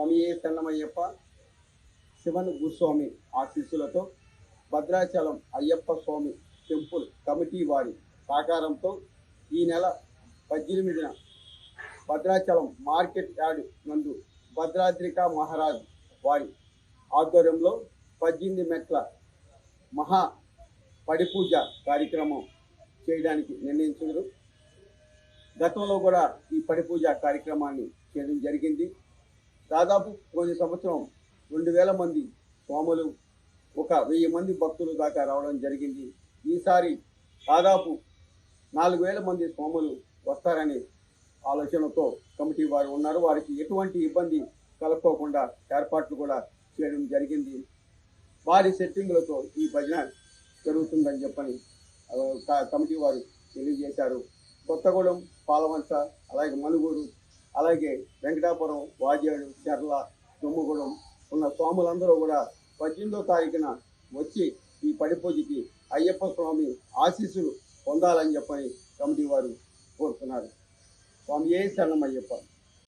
స్వామి ఏ శరణమయ్యప్ప శివన్ భూస్వామి ఆశీస్సులతో భద్రాచలం అయ్యప్ప స్వామి టెంపుల్ కమిటీ వారి సహకారంతో ఈ నెల 18న భద్రాచలం మార్కెట్ యార్డ్ నందు భద్రాద్రిక మహారాజ్ వారి ఆధ్వర్యంలో 18 మెట్ల మహా పడిపూజ కార్యక్రమం చేయడానికి నిర్ణయించారు. గతంలో కూడా ఈ పడిపూజ కార్యక్రమాన్ని చేయడం జరిగింది. దాదాపు కొన్ని సంవత్సరం 2000 మంది స్వాములు 1000 మంది భక్తులు దాకా రావడం జరిగింది. ఈసారి దాదాపు 4000 మంది స్వాములు వస్తారని ఆలోచనతో కమిటీ వారు ఉన్నారు. వారికి ఎటువంటి ఇబ్బంది కలుక్కోకుండా ఏర్పాట్లు కూడా చేయడం జరిగింది. వారి సెట్టింగ్లతో ఈ భజన జరుగుతుందని చెప్పని కమిటీ వారు తెలియజేశారు. కొత్తగూడెం, పాలవంచ, అలాగే మనుగూరు, అలాగే వెంకటాపురం, వాజేడు, చెర్ల, దుమ్మగూడెం ఉన్న స్వాములందరూ కూడా 18వ తారీఖున వచ్చి ఈ పడిపూజకి అయ్యప్ప స్వామి ఆశీస్సులు పొందాలని చెప్పని కమిటీ వారు కోరుతున్నారు. స్వామి ఏ శరణం అయ్యప్ప.